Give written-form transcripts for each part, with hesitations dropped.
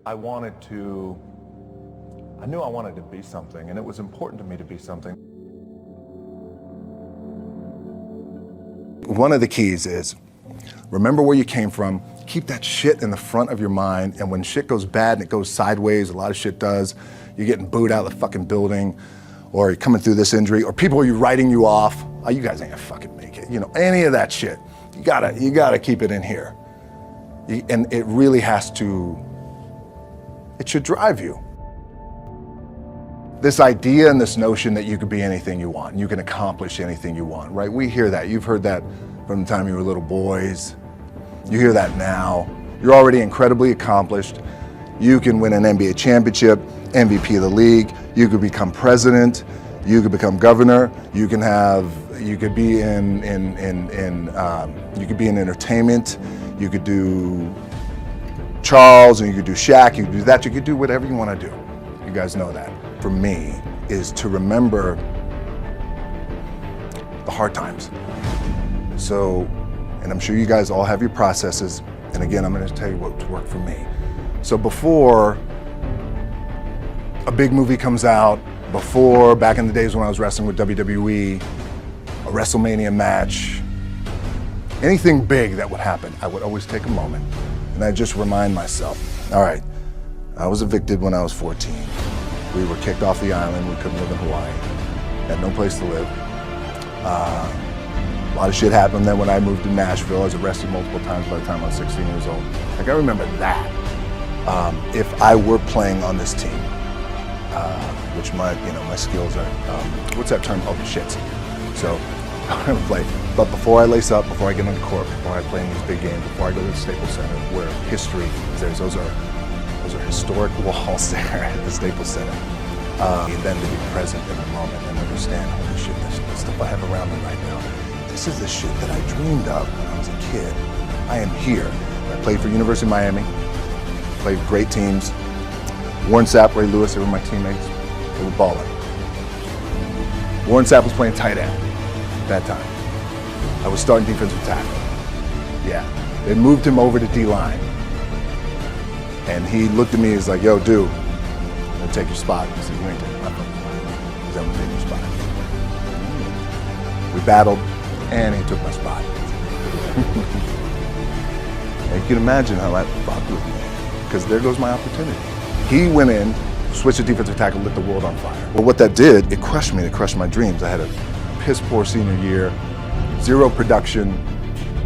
I knew I wanted to be something, and it was important to me to be something. One of the keys is, remember where you came from, keep that shit in the front of your mind, and when shit goes bad and it goes sideways, a lot of shit does, you're getting booed out of the fucking building, or you're coming through this injury, or people are writing you off, oh, you guys ain't gonna fucking make it, any of that shit. You gotta keep it in here. And it really it should drive you. This idea and this notion that you could be anything you want, and you can accomplish anything you want, right? We hear that. You've heard that from the time you were little boys. You hear that now. You're already incredibly accomplished. You can win an NBA championship, MVP of the league. You could become president. You could become governor. You could be in entertainment. You could do Charles, and you could do Shaq. You could do that. You could do whatever you want to do. You guys know that. For me, is to remember the hard times. So, and I'm sure you guys all have your processes. And again, I'm going to tell you what worked for me. So before a big movie comes out, before back in the days when I was wrestling with WWE, a WrestleMania match, anything big that would happen, I would always take a moment and I'd just remind myself, all right, I was evicted when I was 14. We were kicked off the island. We couldn't live in Hawaii. Had no place to live. A lot of shit happened then when I moved to Nashville. I was arrested multiple times by the time I was 16 years old. Like, I remember that. If I were playing on this team, which my skills are, what's that term? Oh, shits. So I'm gonna play. But before I lace up, before I get on the court, before I play in these big games, before I go to the Staples Center, where history is there, those are historic walls there at the Staples Center. And then to be present in the moment and understand, holy shit, this stuff I have around me right now, this is the shit that I dreamed of when I was a kid. I am here. I played for University of Miami, played with great teams. Warren Sapp, Ray Lewis, they were my teammates. They were balling. Warren Sapp was playing tight end at that time. I was starting defensive tackle. Yeah. They moved him over to D-line. And he looked at me, he's like, yo, dude, I'm gonna take your spot. I said, you ain't taking my fucking spot. He's like, I'm gonna take your spot. We battled, and he took my spot. And you can imagine how that fucked with me, because there goes my opportunity. He went in, switched to defensive tackle, lit the world on fire. Well, what that did, it crushed me, it crushed my dreams. I had a piss poor senior year, zero production,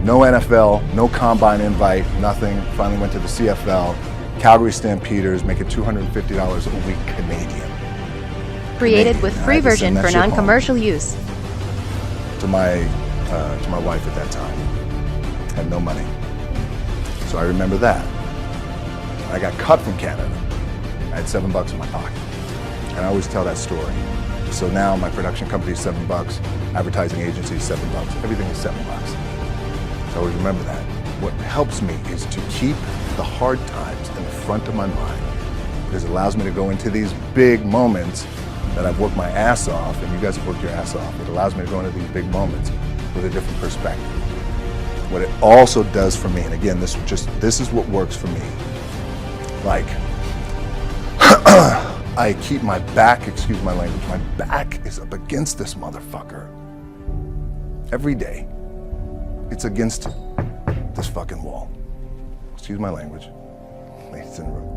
no NFL, no combine invite, nothing. Finally went to the CFL. Calgary Stampeders, making $250 a week Canadian. Created with free version for non-commercial use. To my wife at that time. Had no money. So I remember that. I got cut from Canada. I had $7 in my pocket. And I always tell that story. So now my production company is $7, advertising agency is $7, everything is $7. So I always remember that. What helps me is to keep the hard times in the front of my mind, because it allows me to go into these big moments that I've worked my ass off, and you guys have worked your ass off. It allows me to go into these big moments with a different perspective. What it also does for me, and again, this is what works for me. Like, I keep my back, excuse my language, my back is up against this motherfucker. Every day, it's against this fucking wall. Excuse my language, ladies in the room.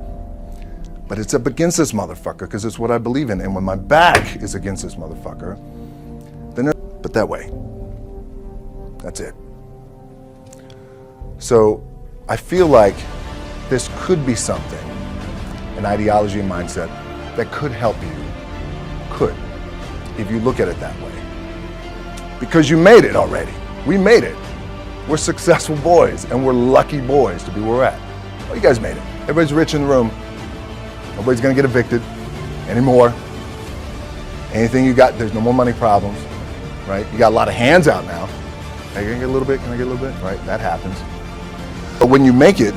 But it's up against this motherfucker because it's what I believe in. And when my back is against this motherfucker, then but that way. That's it. So I feel like this could be something, an ideology and mindset that could help you. Could, if you look at it that way. Because you made it already. We made it. We're successful boys, and we're lucky boys to be where we're at. Well, you guys made it. Everybody's rich in the room. Nobody's gonna get evicted anymore. Anything you got, there's no more money problems, right? You got a lot of hands out now. Hey, can I get a little bit? Can I get a little bit? Right, that happens. But when you make it,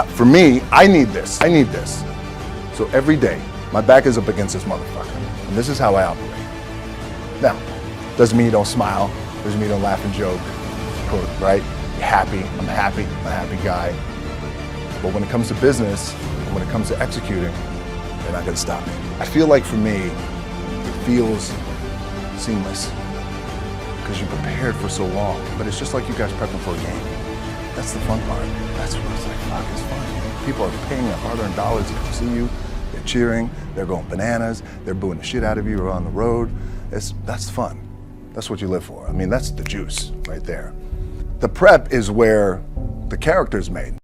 for me, I need this. I need this. So every day, my back is up against this motherfucker, and this is how I operate. Now, doesn't mean you don't smile, doesn't mean you don't laugh and joke, right? You're happy, I'm a happy guy. But when it comes to business, And when it comes to executing, they're not going to stop me. I feel like for me, it feels seamless because you prepared for so long. But it's just like you guys prepping for a game. That's the fun part. That's what it's like, fuck, it's fun. People are paying their hard-earned dollars to come see you. They're cheering, they're going bananas, they're booing the shit out of you or on the road. That's fun. That's what you live for. I mean, that's the juice right there. The prep is where the character's made.